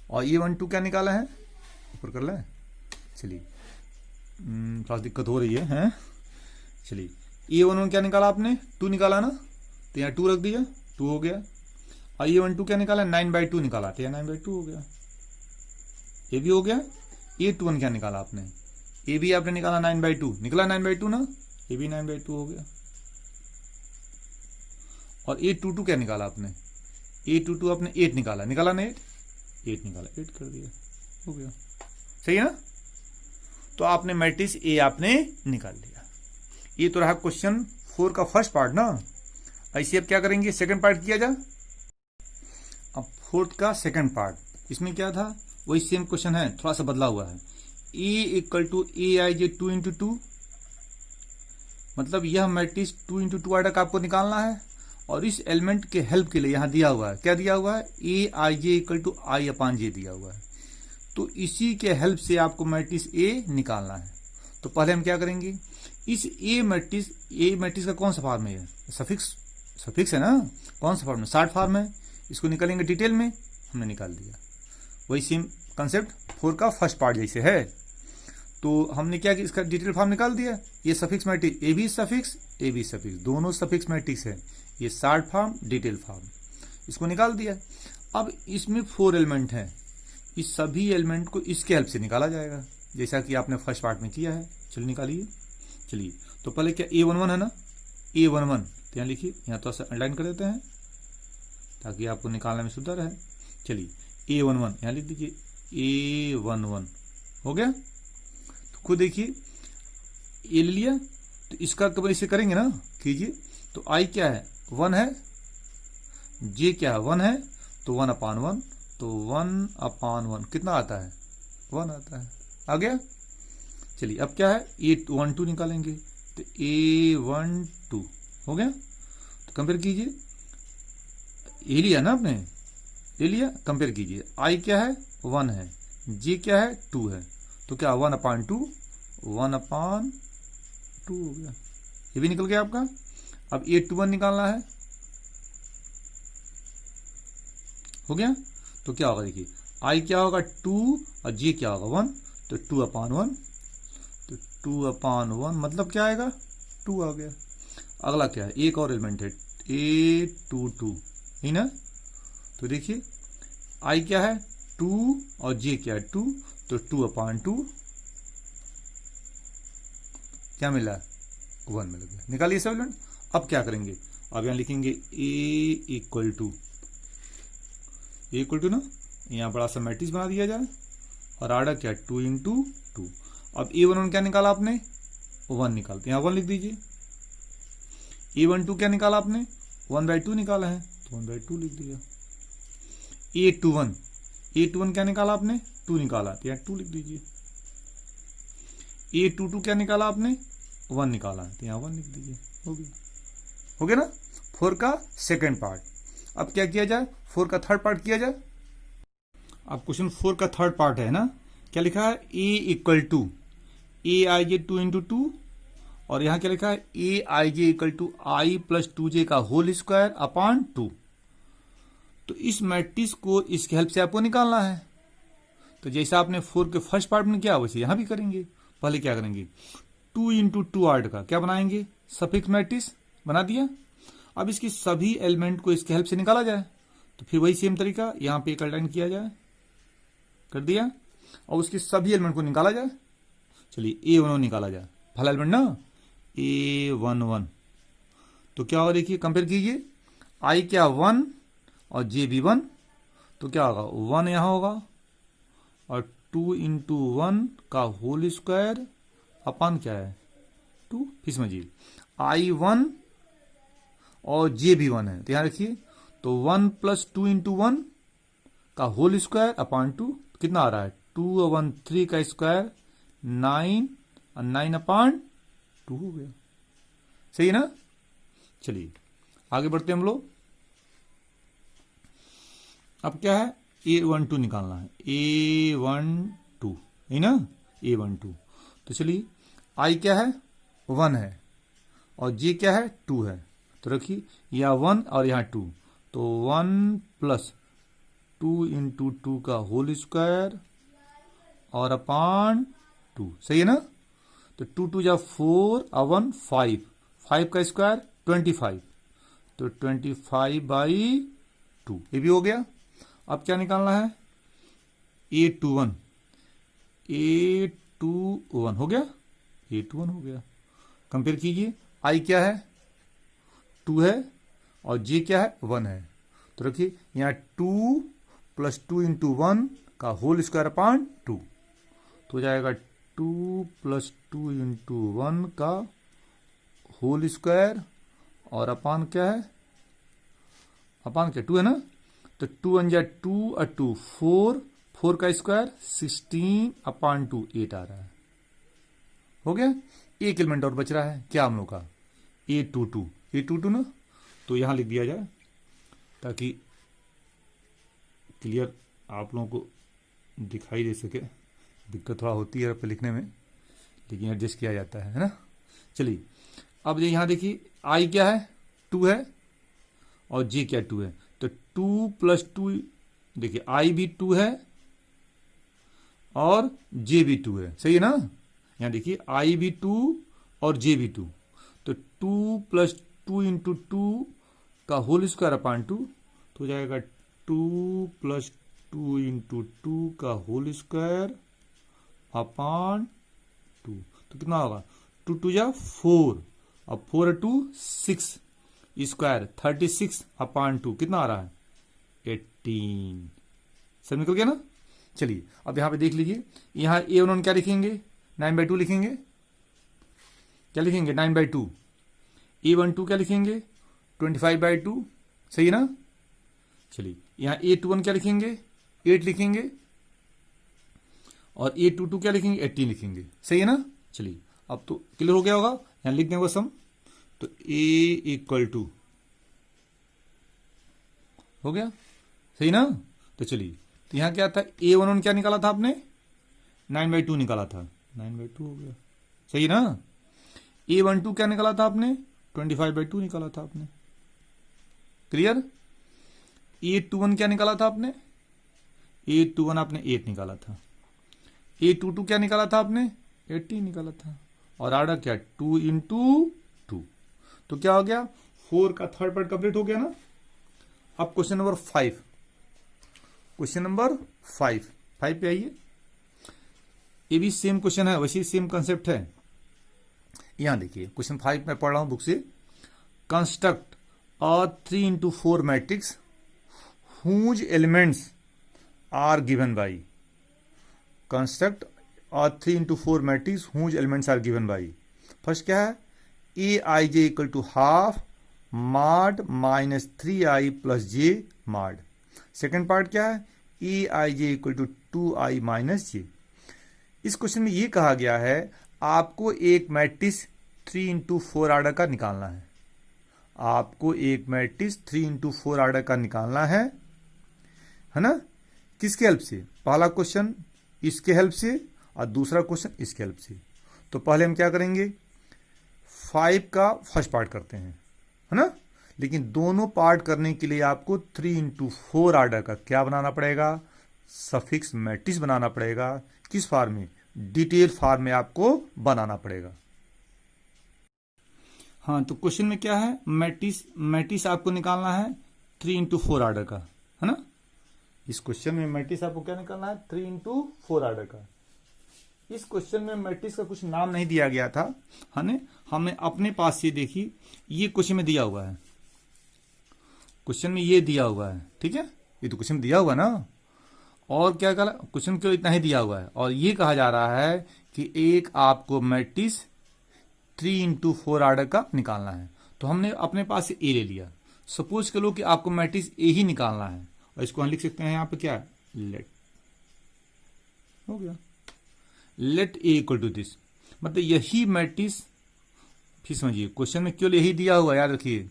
और A12 क्या निकाला है, ऊपर कर लें। चलिए थोड़ा दिक्कत हो रही है, हैं। चलिए A11 क्या निकाला आपने 2 निकाला ना, तो यहाँ 2 रख दिया, 2 हो गया। और A12 क्या निकाला 9/2 निकाला, तो यहाँ 9/2 हो गया, ये भी हो गया। A21 क्या निकाला आपने, ये भी आपने निकाला 9/2, निकला 9/2 ना, ये भी 9/2 हो गया। और A22 क्या निकाला आपने, A22 आपने 8 निकाला ना, 8 निकाला, 8 कर दिया, हो गया। सही है ना। तो आपने मैट्रिक्स A आपने निकाल लिया। ये तो रहा क्वेश्चन 4 का फर्स्ट पार्ट ना। ऐसे अब क्या करेंगे, सेकंड पार्ट किया जा। अब 4 का सेकंड पार्ट, इसमें क्या था, वही सेम क्वेश्चन है, थोड़ा सा बदला हुआ है। A = Aij 2 × 2, मतलब यह मैट्रिक्स 2 × 2 आर्डर का आपको निकालना है। और इस एलिमेंट के हेल्प के लिए यहां दिया हुआ है, क्या दिया हुआ है, Aij = I/J दिया हुआ है। तो इसी के हेल्प से आपको मैट्रिक्स A निकालना है। तो पहले हम क्या करेंगे, इस A मैट्रिक्स का कौन सा फॉर्म है, सफिक्स है ना, कौन सा फॉर्म है, शॉर्ट फॉर्म है। इसको निकालेंगे डिटेल में, हमने निकाल दिया। वही सेम कंसेप्ट 4 का फर्स्ट पार्ट जैसे है। तो हमने क्या किया, इसका डिटेल फॉर्म निकाल दिया। ये सफिक्स मैट्रिक्स A भी सफिक्स दोनों सफिक्स मैट्रिक्स है। ये शॉर्ट फॉर्म डिटेल फॉर्म, इसको निकाल दिया। अब इसमें 4 एलिमेंट हैं, इस सभी एलिमेंट को इसके हेल्प से निकाला जाएगा, जैसा कि आपने फर्स्ट पार्ट में किया है। चलिए निकालिए। चलिए तो पहले क्या A11 है ना, A11 तो यहाँ लिखिए, यहाँ थोड़ा सा अंडरलाइन कर देते हैं ताकि आपको निकालने में सुविधा रहे। चलिए A11 यहाँ लिख दीजिए, A11 हो गया। तो खुद देखिए ये ले लिया, तो इसका कबर इसे करेंगे ना, कीजिए। तो आई क्या है, 1 है, जे क्या है, 1 है, तो 1/1, तो 1/1 कितना आता है, 1 आता है। आ गया। चलिए अब क्या है, A12 निकालेंगे, तो A12 हो गया। तो कंपेयर कीजिए, ये लिया ना आपने, ले लिया, कंपेयर कीजिए। आई क्या है, 1 है, जे क्या है, 2 है, तो क्या 1/2, 1/2 हो गया। ये भी निकल गया आपका। अब A21 निकालना है, हो गया। तो क्या होगा देखिए, आई क्या होगा 2 और जे क्या होगा 1, तो 2/1, तो 2/1 मतलब क्या आएगा, 2 आ गया। अगला क्या है, एक और एलिमेंट है A22, है ना। तो देखिए आई क्या है 2 और जे क्या है 2, तो 2/2 क्या मिला, 1 मिल गया। निकालिए सब एलिमेंट। अब क्या करेंगे, अब यहां लिखेंगे A इक्वल टू ना, यहाँ बड़ा सा मैट्रिक्स बना दिया जाए और आर्डर क्या 2 × 2। अब A11 क्या निकाला आपने, 1 निकालते, यहाँ 1 लिख दीजिए। A12 क्या निकाला आपने, 1/2 निकाला है, तो 1/2 लिख दिया। A21 क्या निकाला आपने, 2 निकाला, तो यहाँ 2 लिख दीजिए। A22 क्या निकाला आपने, 1 निकाला, तो यहाँ 1 लिख दीजिए। हो गया ना 4 का सेकेंड पार्ट। अब क्या किया जाए, 4 का थर्ड पार्ट किया जाए। अब क्वेश्चन 4 का थर्ड पार्ट है ना, क्या लिखा है, A = AIJ 2 × 2, और यहां क्या लिखा है, AIJ = I + 2J का होल स्क्वायर अपॉन 2। तो इस मैट्रिक्स को इसकी हेल्प से आपको निकालना है। तो जैसा आपने 4 के फर्स्ट पार्ट में किया वैसे यहां भी करेंगे। पहले क्या करेंगे, 2 × 2 आर्डर का क्या बनाएंगे, सफिक्स मैट्रिक्स बना दिया। अब इसकी सभी एलिमेंट को इसके हेल्प से निकाला जाए, तो फिर वही सेम तरीका यहां पे एक अलाइन किया जाए, कर दिया, और उसकी सभी एलिमेंट को निकाला जाए। चलिए A11 निकाला जाए, पहला एलिमेंट ना A11, तो क्या होगा देखिए, कंपेयर कीजिए। आई क्या 1 और जे भी 1, तो क्या होगा 1 यहां होगा, और 2 × 1 का होल स्क्वायर अपन क्या है 2। फिर समझिए I1 और जे भी 1 है, तो यहां रखिए, तो 1 + 2 × 1 का होल स्क्वायर अपॉन 2, कितना आ रहा है 2/3 का स्क्वायर 9, और 9/2 हो गया। सही है ना। चलिए आगे बढ़ते हैं हम लोग। अब क्या है, A12 निकालना है, A12 है ना, A12। तो चलिए आई क्या है 1 है, और जे क्या है 2 है, तो रखिए यहाँ 1 और यहाँ 2, तो 1 + 2 × 2 का होल स्क्वायर और अपॉन 2। सही है ना। तो 2 2 जा 4 और 1 5, 5 का स्क्वायर 25, तो 25/2, ये भी हो गया। अब क्या निकालना है, A21 हो गया, A21 हो गया। कंपेयर कीजिए, आई क्या है 2 है, और जे क्या है 1 है, तो रखिए यहाँ 2 + 2 × 1 का होल स्क्वायर अपॉन 2, तो हो जाएगा 2 + 2 × 1 का होल स्क्वायर और अपॉन क्या है, अपॉन क्या 2 है ना, तो 2 × 2 और 2 4, 4 का स्क्वायर 16/2 8 आ रहा है। हो गया। एक एलिमेंट और बच रहा है, क्या हम लोग का, A22 ना, तो यहां लिख दिया जाए ताकि क्लियर आप लोगों को दिखाई दे सके। दिक्कत थोड़ा होती है पे लिखने में, लेकिन एडजस्ट किया जाता है ना। चलिए अब यहां देखिए, आई क्या है 2 है, और जे क्या 2 है, तो 2 + 2, देखिए आई भी 2 है और जे भी 2 है। सही है ना। यहां देखिए आई भी 2 और जे भी 2, तो 2 + 2 × 2 का होल स्क्वायर अपॉन 2, तो हो जाएगा 2 + 2 × 2 का होल स्क्वायर अपॉन 2, तो कितना होगा 2 2 जा 4 और 4 2 6 स्क्वायर 36/2, कितना आ रहा है 18। सब निकल गया ना। चलिए अब यहां पे देख लीजिए, यहां A11 क्या लिखेंगे 9/2 लिखेंगे, क्या लिखेंगे 9/2। A12 क्या लिखेंगे 25/2, सही है ना। चलिए यहाँ A21 क्या लिखेंगे 8 लिखेंगे, और A22 क्या लिखेंगे 18 लिखेंगे, सही है ना। चलिए अब तो क्लियर हो गया होगा, यहाँ लिख देंगे सम। तो A = हो गया, सही ना। तो चलिए, तो यहाँ क्या था A11 क्या निकाला था आपने 9/2 निकाला था, 9/2 हो गया, सही है ना। A12 क्या निकाला था आपने 25/2 निकाला था आपने, क्लियर। A21 क्या निकाला था आपने, A21 आपने 8 निकाला था। A22 क्या निकाला था आपने 18 निकाला था, और आर्डर क्या 2 × 2, तो क्या हो गया 4 का थर्ड पार्ट कंप्लीट हो गया ना। अब क्वेश्चन नंबर 5, क्वेश्चन नंबर 5 पे आइए। ये भी सेम क्वेश्चन है, वैसे सेम कंसेप्ट है। यहां देखिए क्वेश्चन 5 में पढ़ रहा हूं बुक से। Construct a 3 × 4 matrix whose elements are given by, construct a 3 × 4 matrix whose elements are given by। First क्या है aij = ½ mod -3i + j mod। Second part क्या है aij = 2i - j। इस क्वेश्चन में ये कहा गया है आपको एक मैट्रिक्स 3 × 4 आर्डर का निकालना है, आपको एक मैट्रिक्स 3 × 4 आर्डर का निकालना है ना। किसके हेल्प से, पहला क्वेश्चन इसके हेल्प से और दूसरा क्वेश्चन इसके हेल्प से। तो पहले हम क्या करेंगे 5 का फर्स्ट पार्ट करते हैं, है ना। लेकिन दोनों पार्ट करने के लिए आपको 3 × 4 आर्डर का क्या बनाना पड़ेगा, सफिक्स मैट्रिक्स बनाना पड़ेगा। किस फॉर्म में, डिटेल फॉर्म में आपको बनाना पड़ेगा। हाँ, तो क्वेश्चन में क्या है मैट्रिक्स आपको निकालना है 3 × 4 आर्डर का, है ना। इस क्वेश्चन में मैट्रिक्स आपको क्या निकालना है 3 × 4 आर्डर का। इस क्वेश्चन में मैट्रिक्स का कुछ नाम नहीं दिया गया था, हमें अपने पास से देखिए ये क्वेश्चन में दिया हुआ है, क्वेश्चन में ये दिया हुआ है, ठीक है। ये तो क्वेश्चन दिया हुआ ना, और क्या कहा क्वेश्चन क्यों इतना ही दिया हुआ है, और ये कहा जा रहा है कि एक आपको मैट्रिक्स 3 × 4 आर्डर का निकालना है। तो हमने अपने पास से ए ले लिया। सपोज करो कि आपको मैट्रिक्स ए ही निकालना है, और इसको हम लिख सकते हैं यहाँ पे क्या लेट, हो गया लेट ए = दिस, मतलब यही मैट्रिक्स। फिर समझिए क्वेश्चन में केवल यही दिया हुआ, याद रखिए,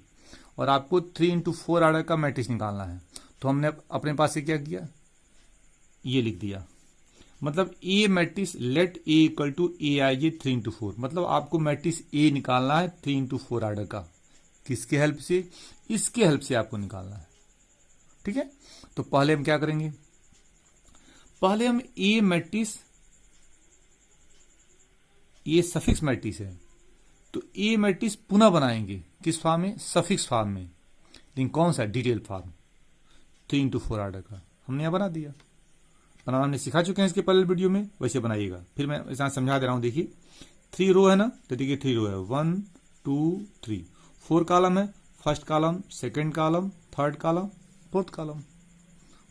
और आपको 3 × 4 आर्डर का मैट्रिक्स निकालना है। तो हमने अपने पास से क्या किया, ये लिख दिया, मतलब ए मैट्रिक्स लेट ए = aij 3 × 4, मतलब आपको मैट्रिक्स ए निकालना है 3 × 4 आर्डर का। किसके हेल्प से, इसके हेल्प से आपको निकालना है, ठीक है। तो पहले हम क्या करेंगे, पहले हम ए मैट्रिक्स, ये सफिक्स मैट्रिक्स है, तो ए मैट्रिक्स पुनः बनाएंगे किस फॉर्म में, सफिक्स फॉर्म में। लेकिन कौन सा, डिटेल फॉर्म 3 × 4 आर्डर का हमने यहां बना दिया। बनाना हमने सिखा चुके हैं इसके पहले वीडियो में, वैसे बनाइएगा। फिर मैं यहां समझा दे रहा हूं, देखिए 3 रो है ना, तो देखिए 3 रो है 1 2 3, 4 कॉलम है, first column, second column, third column, fourth column.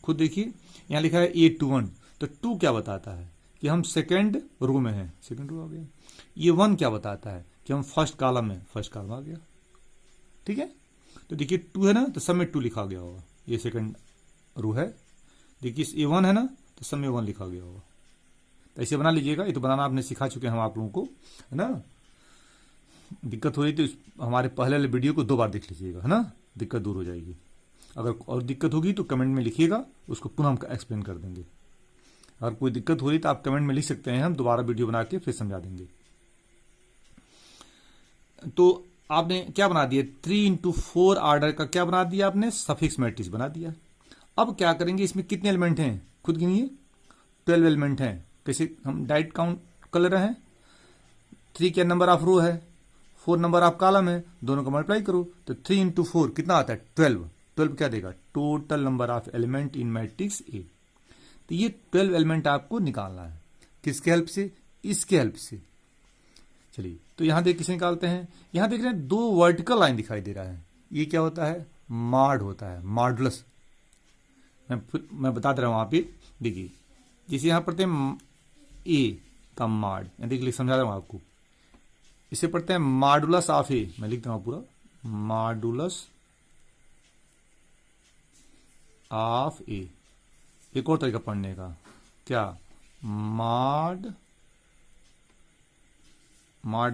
खुद देखिए यहां लिखा है A21, तो 2 क्या बताता है कि हम सेकंड रो में हैं, सेकंड रो आ गया। ये 1 क्या बताता है कि हम फर्स्ट कॉलम में, फर्स्ट कॉलम आ गया, ठीक है। तो देखिए 2 है ना, तो सब में 2 लिखा गया होगा, ये सेकंड रो है। देखिए A1 है ना, तो सब में 1 लिखा गया होगा। तो ऐसे बना लीजिएगा, ये तो बनाना आपने सिखा चुके हैं हम आप लोगों को, है ना। दिक्कत हो रही तो हमारे पहले वाले वीडियो को 2 बार देख लीजिएगा, है ना, दिक्कत दूर हो जाएगी। अगर और दिक्कत होगी तो कमेंट में लिखिएगा, उसको पुनः हम एक्सप्लेन कर देंगे। अगर कोई दिक्कत हो रही तो आप कमेंट में लिख सकते हैं, हम दोबारा वीडियो बना के फिर समझा देंगे। तो आपने क्या बना दिया 3 × 4 आर्डर का क्या बना दिया आपने, सफिक्स मैट्रिक्स बना दिया। अब क्या करेंगे, इसमें कितने एलिमेंट हैं खुद गिनिए, 12 एलिमेंट हैं। कैसे हम डायरेक्ट काउंट कर ले रहे हैं, 3 क्या नंबर ऑफ रो है, 4 नंबर ऑफ कॉलम है, दोनों को मल्टीप्लाई करो तो 3 × 4 कितना आता है 12। 12 क्या देगा, total number of element in matrix A. तो ये 12 एलिमेंट आपको निकालना है, किसके हेल्प से, इसके हेल्प से। चलिए तो यहां देख किसे निकालते हैं, यहां देख रहे हैं 2 वर्टिकल लाइन दिखाई दे रहा है, ये क्या होता है, मॉड होता है, मॉडुलस। मैं बता दे रहा हूं, आप ये देखिए, जैसे यहां पढ़ते हैं ए का मॉड, देखिए समझा रहा हूं आपको, इसे पढ़ते हैं मॉडुलस ऑफ ए, मैं लिख रहा हूं पूरा मॉडुलस ऑफ ए। एक और तरीका पढ़ने का, क्या, मॉड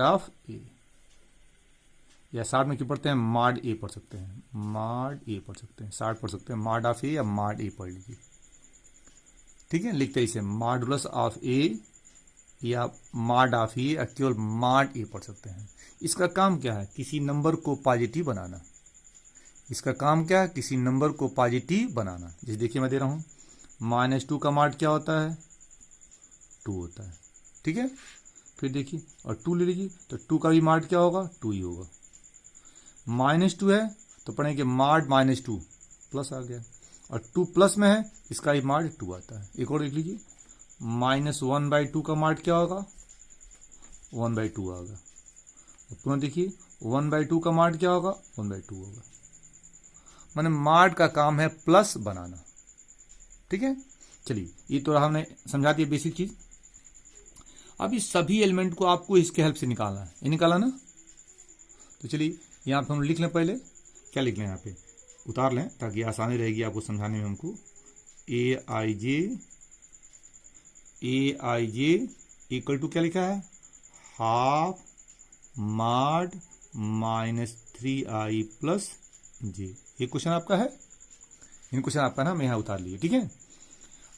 ऑफ ए, या शार्ट में क्यों पढ़ते हैं, मॉड ए पढ़ सकते हैं, मॉड ए पढ़ सकते हैं, शार्ट पढ़ सकते हैं मॉड ऑफ ए या मॉड ए पढ़ लीजिए। ठीक है, लिखते हैं इसे मॉडुलस ऑफ ए या मॉड ऑफ ए या केवल मॉड ए पढ़ सकते हैं। इसका काम क्या है, किसी नंबर को पॉजिटिव बनाना। इसका काम क्या है, किसी नंबर को पॉजिटिव बनाना। जैसे देखिए मैं दे रहा हूं -2 का मॉड क्या होता है, 2 होता है। ठीक है, फिर देखिए और 2 ले लीजिए तो 2 का भी मॉड क्या होगा, 2 ही होगा। -2 है तो पढ़ेंगे मॉड -2 प्लस आ गया, और 2 प्लस में है इसका ही मॉड 2 आता है। एक और देख लीजिए -1/2 का मॉड क्या होगा, 1/2 आ गया। पुनः देखिए 1/2 का मॉड क्या होगा, 1/2 होगा। माने मॉड का काम है प्लस बनाना। ठीक है, चलिए ये तो हमने समझा दिया बेसिक चीज। अब इस सभी एलिमेंट को आपको इसके हेल्प से निकालना है, ये निकाला ना। तो चलिए यहाँ पे हम लिख लें, पहले क्या लिख लें, यहाँ पे उतार लें ताकि आसानी रहेगी आपको समझाने में। हमको ए आई जे इक्वल टू क्या लिखा है, हाफ मॉड -3i प्लस जे। ये क्वेश्चन आपका है, इन क्वेश्चन आपका ना मैं यहाँ उतार लिए। ठीक है,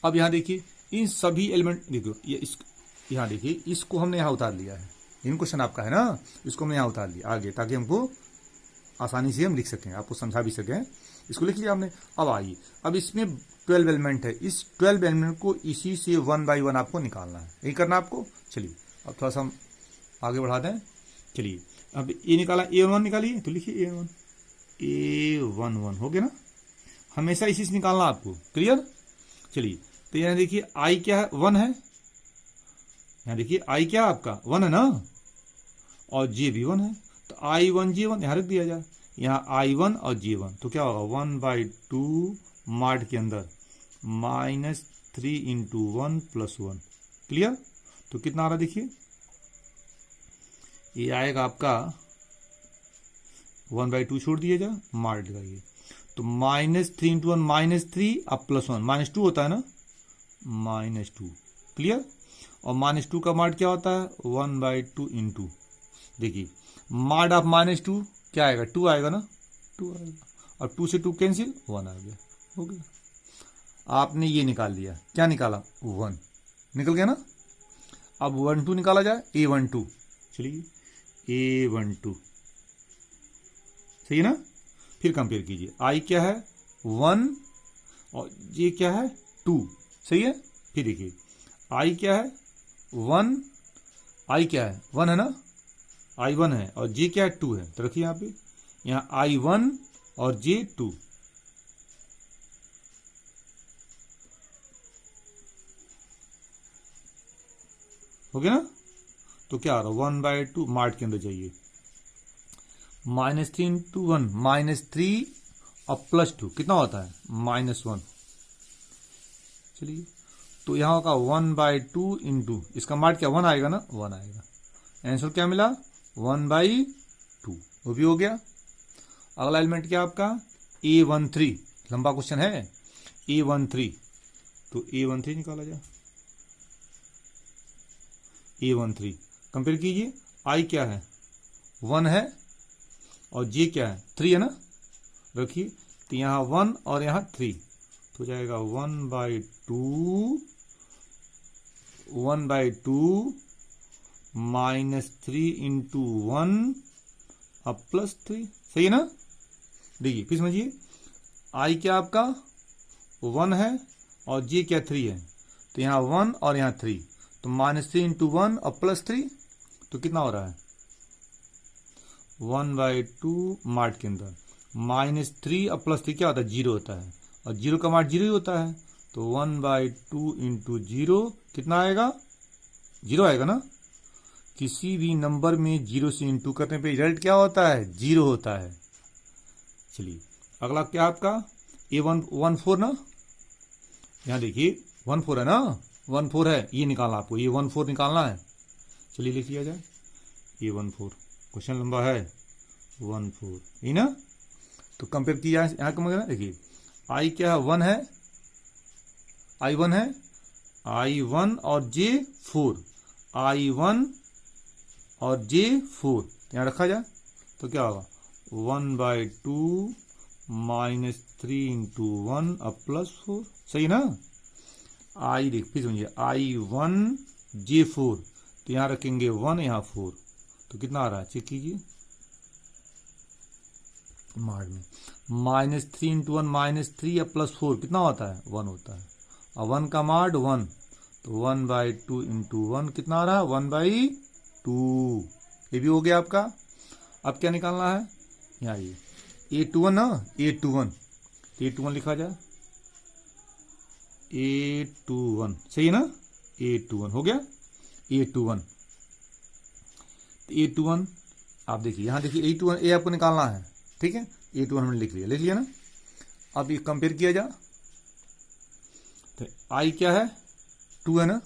अब यहाँ देखिए इन सभी एलिमेंट देखो, ये इस यहाँ देखिए इसको हमने यहाँ उतार लिया है। इन क्वेश्चन आपका है ना, इसको हमने यहाँ उतार लिया आगे ताकि हमको आसानी से हम लिख सकें, आपको समझा भी सकें। इसको लिख लिया हमने। अब आइए, अब इसमें 12 एलिमेंट है, इस 12 एलिमेंट को इसी से 1 by 1 आपको निकालना है, यही करना आपको। चलिए अब थोड़ा सा हम आगे बढ़ा दें। चलिए अब ये निकाला, A11 निकालिए, तो लिखिए A11 हो गया ना, हमेशा इसी से निकालना आपको। क्लियर, चलिए तो यहाँ देखिए आई क्या है, 1 है। यहाँ देखिए आई क्या आपका 1 है ना, और जे भी 1 है, तो I1 J1 यहाँ रख दिया जाए। यहाँ I1 और J1 तो क्या होगा 1/2 मॉड के अंदर -3 × 1 + 1। क्लियर, तो कितना आ रहा देखिए, ये आएगा आपका 1/2 छोड़ दिया जाए, मॉड लगाइए तो -3 × 1 -3 अब +1 -2 होता है ना, -2। क्लियर, और -2 का मॉड क्या होता है, 1/2 × देखिए मॉड ऑफ -2 क्या आएगा, 2 आएगा ना, 2 आएगा, और 2 से 2 कैंसिल, 1 आ गया, हो गया। आपने ये निकाल लिया, क्या निकाला, 1 निकल गया ना। अब 1/2 निकाला जाए, A12। चलिए A12 सही है ना। फिर कंपेयर कीजिए, आई क्या है 1 और ये क्या है 2, सही है। फिर देखिए आई क्या है 1, आई क्या है 1 है ना, I1 है, और J क्या है 2 है, तो रखिए यहाँ पे, यहाँ I1 और J2। हो गया ना, तो क्या आ रहा 1/2 मॉड के अंदर जाइए, -3 × 1 -3 और +2 कितना होता है -1। चलिए तो यहाँ होगा 1/2 × इसका मॉड क्या 1 आएगा ना, 1 आएगा। आंसर क्या मिला 1/2, वो भी हो गया। अगला एलिमेंट क्या आपका A13, लंबा क्वेश्चन है। A13 तो A13 निकाला जाए, A13 कंपेयर कीजिए, आई क्या है 1 है और J क्या है 3 है ना, रखिए तो यहाँ 1 और यहाँ 3 तो जाएगा 1/2 -3 × 1 अब +3, सही है ना। देखिए फिर समझिए, आई क्या आपका 1 है और J क्या 3 है, तो यहाँ 1 और यहाँ 3 तो -3 × 1 और +3 तो कितना हो रहा है 1/2 मॉड के अंदर -3 और +3 क्या होता है 0 होता है, और 0 का मॉड 0 ही होता है, तो 1/2 × 0 कितना आएगा 0 आएगा ना। किसी भी नंबर में 0 से इंटू करने पे रिजल्ट क्या होता है 0 होता है। चलिए अगला क्या आपका A14 ना, यहाँ देखिए 14 है ना, 14 है, ये निकालना आपको, ये 14 निकालना है। चलिए लिख लिया जाए A14, क्वेश्चन लंबा है 1 4, यही ना। तो कंपेयर किया यहाँ का मतलब देखिए आई क्या है 1 है, आई 1 है, आई 1 और जे 4, आई 1 और जे 4 यहाँ रखा जाए तो क्या होगा 1/2 -3 × 1 अब +4, सही ना। आई देख फिर समझिए आई 1 जे 4 तो यहाँ रखेंगे 1 यहाँ 4 तो कितना आ रहा है चेक कीजिए मार्ड में -3 × 1 -3 या +4 कितना होता है 1 होता है और 1 का मार्ड 1 तो 1/2 × 1 कितना आ रहा है 1/2, ये भी हो गया आपका। अब क्या निकालना है यहाँ ये A21 ना A21 तो A21 लिखा जाए A21 सही है ना A21 हो गया A21 तो A21 आप देखिए यहाँ देखिए A21 A आपको निकालना है ठीक है A21 हमने लिख लिया ना। अब ये कंपेयर किया जा तो I क्या है 2 है ना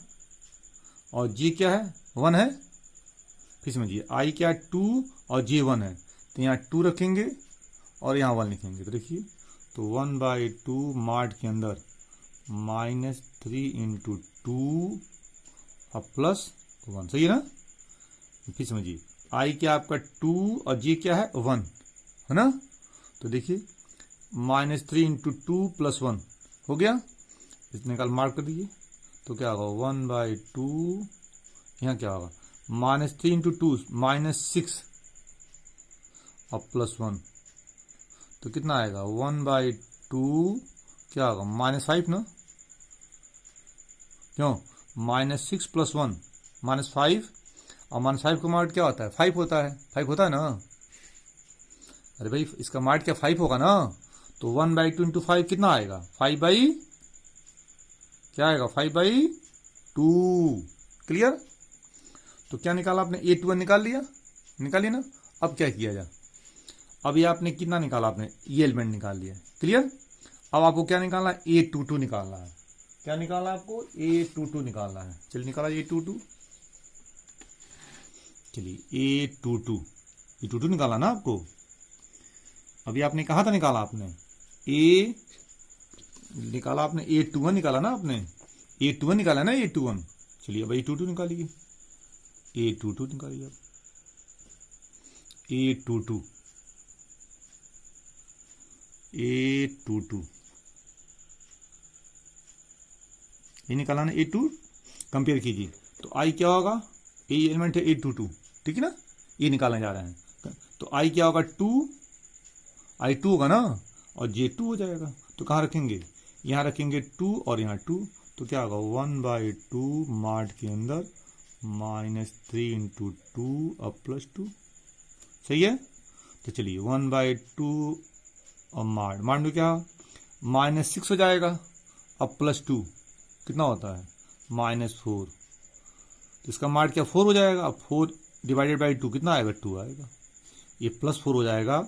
और J क्या है 1 है। फिर समझिए I क्या है 2 और J 1 है तो यहाँ 2 रखेंगे और यहाँ 1 लिखेंगे तो देखिए तो 1/2 मार्ट के अंदर -3 × 2 और +1 सही है ना। फिर समझिए I क्या आपका 2 और J क्या है 1 है ना। तो देखिए -3 × 2 +1 हो गया, इस निकाल मार्क कर दीजिए तो क्या होगा 1/2 यहाँ क्या होगा -3 × 2 -6 और +1 तो कितना आएगा 1/2 क्या होगा -5 ना, क्यों -6 + 1 -5 और -5 का मार्ट क्या होता है 5 होता है, 5 होता है ना। अरे भाई इसका मार्ट क्या 5 होगा ना तो 1/2 × 5 कितना आएगा 5/, क्या आएगा 5/2 क्लियर। तो क्या निकाला आपने A21 निकाल लिया ना। अब क्या किया जाए अभी आपने कितना निकाला आपने ये एलिमेंट निकाल लिया क्लियर। अब आपको क्या निकालना है A22 निकालना है, क्या निकालना है आपको A22 निकालना है। चलिए निकाला A22, चलिए A22 निकाला ना आपको। अभी आपने कहा था निकाला आपने निकाला आपने A21 निकाला ना आपने A21 निकाला ना A21। चलिए अब A22 निकालिए A22 निकालिए आप A22 ये निकाला ना A2 कंपेयर कीजिए तो I क्या होगा ये एलिमेंट है A22 ठीक है ना, ये निकालने जा रहे हैं तो I क्या होगा 2 I2 होगा ना और J2 हो जाएगा तो कहाँ रखेंगे यहाँ रखेंगे 2 और यहाँ 2 तो क्या होगा 1/2 मार्ट के अंदर -3 × 2 अब +2 सही है। तो चलिए 1/2 और मार्ट में क्या -6 हो जाएगा अब +2 कितना होता है -4 तो इसका मार्ट क्या 4 हो जाएगा। अब 4 / 2 कितना आएगा 2 आएगा, ये +4 हो जाएगा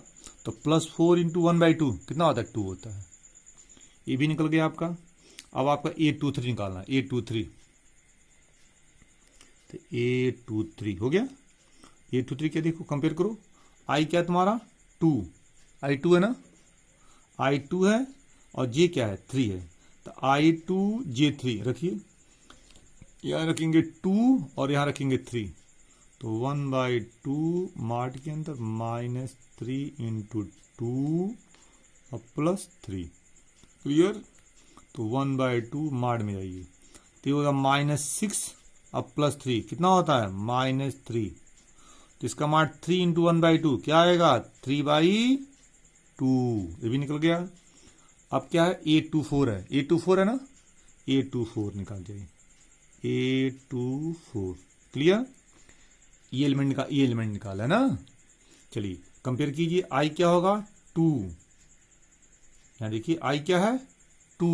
तो +4 × 1/2 कितना होता है 2 होता है, ये भी निकल गया आपका। अब आपका A23 निकालना है A23 तो A23 हो गया। A23 क्या देखो कंपेयर करो I क्या तुम्हारा 2 I2 है ना I2 है और J क्या है 3 है तो I2 J3 रखिए, यहाँ रखेंगे 2 और यहाँ रखेंगे 3 तो 1/2 मार्ट के अंदर -3 × 2 और +3 क्लियर। तो 1/2 मार्ट में जाइए तो होगा -6 अब +3 कितना होता है -3 तो इसका मार्ट 3 × 1/2 क्या आएगा 3/2 ये भी निकल गया। अब क्या है A24 है A24 है ना A24 निकाल जाइए A24 क्लियर, ये एलिमेंट निकाला है ना। चलिए कंपेयर कीजिए I क्या होगा 2 यहाँ देखिए I क्या है 2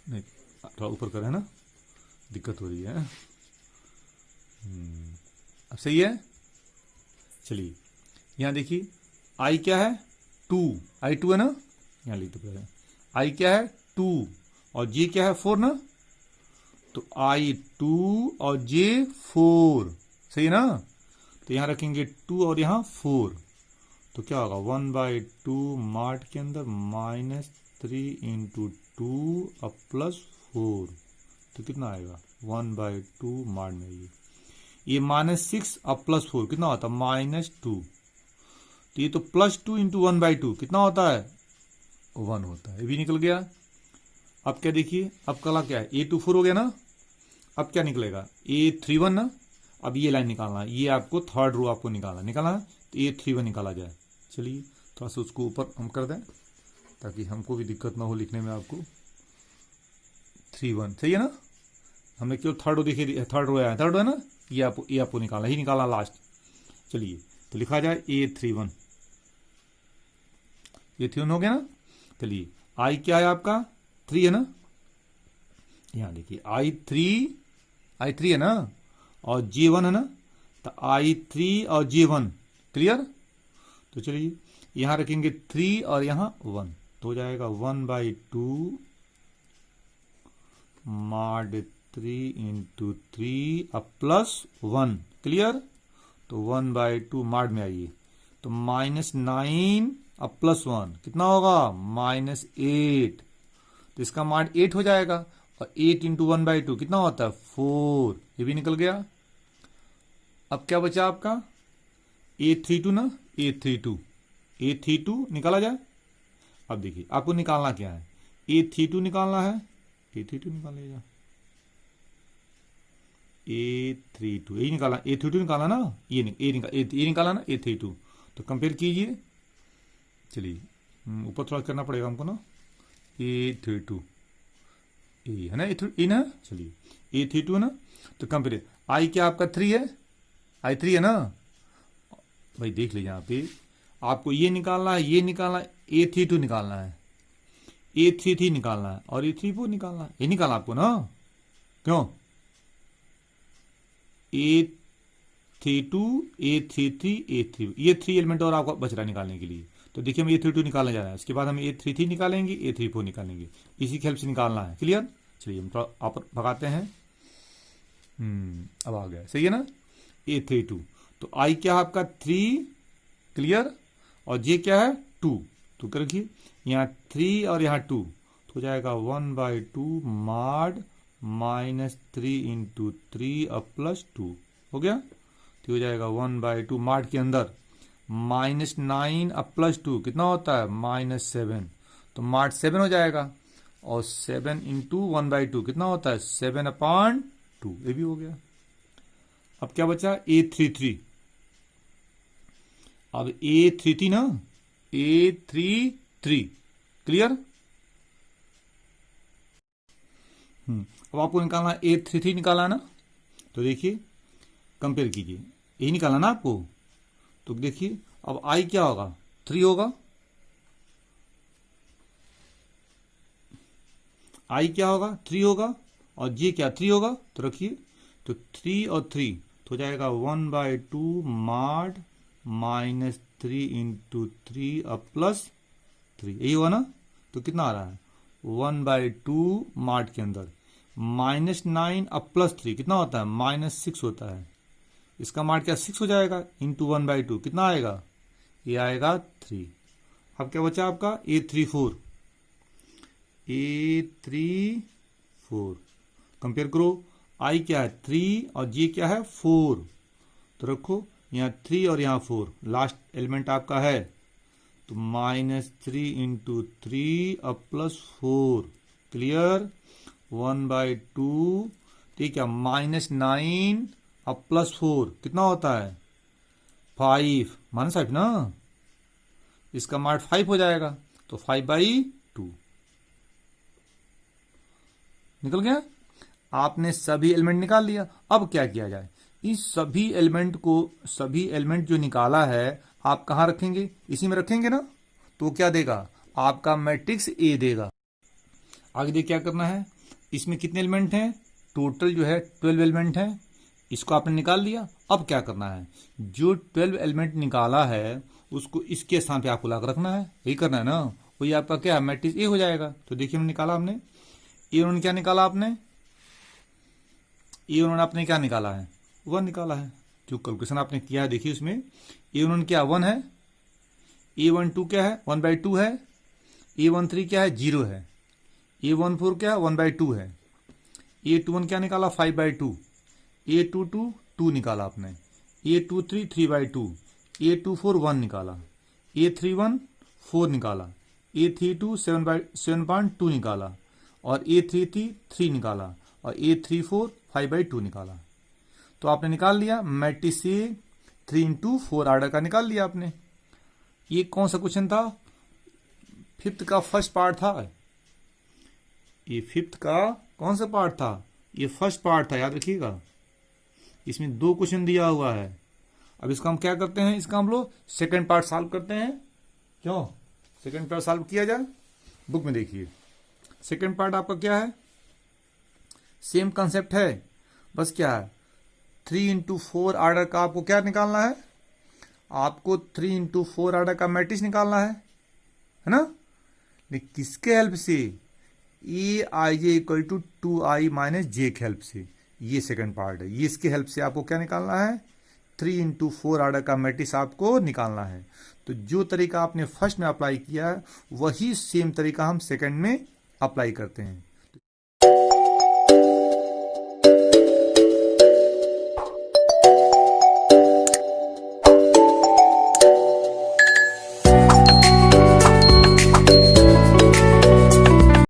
नहीं थोड़ा ऊपर कर है ना दिक्कत हो रही है अब सही है। चलिए यहाँ देखिए I क्या है 2 I2 है ना यहाँ लिख दो I क्या है 2 और J क्या है 4 ना तो I2 और J 4 सही है ना। तो यहाँ रखेंगे 2 और यहाँ 4 तो क्या होगा 1/2 मार्ट के अंदर -3 इंटू 2 अब +4, तो कितना आएगा 1/2 मार्ट में ये -6 अब +4 कितना होता है -2, तो ये तो +2 इंटू 1/2 कितना होता है 1 होता है, ये भी निकल गया। अब क्या देखिए, अब कला क्या है A24 हो गया ना, अब क्या निकलेगा A31 ना। अब ये लाइन निकालना है, ये आपको थर्ड रो आपको निकालना है, तो A31 निकाला जाए। चलिए थोड़ा सा उसको ऊपर हम कर दें ताकि हमको भी दिक्कत ना हो लिखने में। आपको 31 सही है ना, हमें क्यों थर्ड रो देखिए, थर्ड रो है ना, ये आपको निकालना ही निकालना लास्ट। चलिए तो लिखा जाए A31 हो गया ना। चलिए I क्या है आपका 3 है ना, यहां देखिए I3 है ना, और J1 है ना, तो I3 और J1 क्लियर। तो चलिए यहां रखेंगे 3 और यहां 1, तो हो जाएगा 1/2 मॉड 3 इंटू 3 अब +1 क्लियर। तो 1/2 मॉड में आइए, तो -9 अब +1 कितना होगा -8, तो इसका मॉड 8 हो जाएगा, और 8 इंटू 1/2 कितना होता है 4, ये भी निकल गया। अब क्या बचा आपका A32 ना, A32 निकाला जाए। अब देखिए आपको निकालना क्या है, A32 निकालना है, A32 निकाल लीजिए, A32 यही निकाला, A32 निकाला ना, ये निकाला ना A32, तो कंपेयर कीजिए। चलिए ऊपर थोड़ा करना पड़ेगा हमको ना, A32 ए है ना, ए ना, चलिए A32 है ना, तो कंपेयर I क्या आपका 3 है, I3 है ना भाई, देख लीजिए यहाँ पे आपको ये निकालना है, ये निकालना है, A32 निकालना है, A33 निकालना है, और A34 निकालना है, ये निकालना आपको ना, क्यों A32 A33 A3 ये 3 एलिमेंट और आपको बच रहा है निकालने के लिए। तो देखिए हम A32 निकालने जा रहे हैं, उसके बाद हम A33 निकालेंगे, A34 निकालेंगे, इसी की हेल्प से निकालना है, क्लियर। चलिए हम थोड़ा आप भगाते हैं, अब आ गया सही है ना A32, तो I क्या है आपका 3 क्लियर, और J क्या है 2, तो कर रखिए यहाँ 3 और यहाँ 2, तो हो जाएगा 1/2 मॉड -3 इंटू 3 अब +2 हो गया, तो हो जाएगा 1/2 मॉड के अंदर -9 अब +2 कितना होता है -7, तो मॉड 7 हो जाएगा, और 7 इंटू 1/2 कितना होता है 7/2, ये भी हो गया। अब क्या बचा A33, अब A33 ना, A33 क्लियर। अब आपको निकालना A33 निकाला ना, तो देखिए कंपेयर कीजिए, यही निकाला ना आपको, तो देखिए अब I क्या होगा 3 होगा, I क्या होगा 3 होगा, और J क्या 3 होगा, तो रखिए तो 3 और 3, तो हो जाएगा 1/2 मॉड -3 इंटू 3 अब +3, यही होगा ना, तो कितना आ रहा है 1/2 मॉड के अंदर -9 अब +3 कितना होता है -6 होता है, इसका मॉड क्या 6 हो जाएगा, इंटू 1/2 कितना आएगा, ये आएगा 3। अब क्या बचा आपका A34 कंपेयर करो, I क्या है 3 और J क्या है 4, तो रखो यहाँ 3 और यहाँ 4, लास्ट एलिमेंट आपका है, तो -3 इंटू 3 अब +4 क्लियर, 1/2, ठीक है -9 अब +4 कितना होता है 5 -5 ना, इसका मार्ट 5 हो जाएगा, तो 5/2 निकल गया। आपने सभी एलिमेंट निकाल लिया, अब क्या किया जाए, इस सभी एलिमेंट जो निकाला है आप कहां रखेंगे, इसी में रखेंगे ना, तो क्या देगा आपका मैट्रिक्स A देगा। आगे देखिए क्या करना है, इसमें कितने एलिमेंट हैं, टोटल जो है 12 एलिमेंट हैं, इसको आपने निकाल लिया। अब क्या करना है, जो 12 एलिमेंट निकाला है उसको इसके स्थान पे आपको लाकर रखना है, यही करना है ना, वही आपका क्या मैट्रिक्स A हो जाएगा। तो देखिए हमने निकाला, हमने A1 क्या निकाला, आपने A1 आपने क्या निकाला है 1 निकाला है, जो कैलकुलेशन आपने किया है देखिए उसमें A1 क्या 1 है, A12 क्या है 1/2 है, A13 क्या है 0 है, A14 क्या है 1/2 है, A21 क्या निकाला 5/2, A22 2 निकाला आपने, A23 3/2, A24 1 निकाला, A31 4 निकाला, A32 7.2 निकाला और A33 3 निकाला और A34 5/2 निकाला। तो आपने निकाल लिया मैट्रिक्स से 3x4 आर्डर का निकाल लिया आपने। ये कौन सा क्वेश्चन था? फिफ्थ का फर्स्ट पार्ट था। ये फिफ्थ का कौन सा पार्ट था? ये फर्स्ट पार्ट था, याद रखिएगा। इसमें 2 क्वेश्चन दिया हुआ है। अब इसका हम क्या करते हैं, इसका हम लोग सेकंड पार्ट सॉल्व करते हैं। क्यों सेकंड पार्ट सॉल्व किया जाए? बुक में देखिए सेकंड पार्ट आपका क्या है, सेम कंसेप्ट है, बस क्या है 3x4 आर्डर का आपको क्या निकालना है, आपको 3x4 आर्डर का मैट्रिक्स निकालना है ना। लेकिन किसके हेल्प से? Aij = 2i - j के हेल्प से। ये सेकंड पार्ट है, ये इसके हेल्प से आपको क्या निकालना है, 3x4 आर्डर का मैट्रिक्स आपको निकालना है। तो जो तरीका आपने फर्स्ट में अप्लाई किया है वही सेम तरीका हम सेकंड में अप्लाई करते हैं।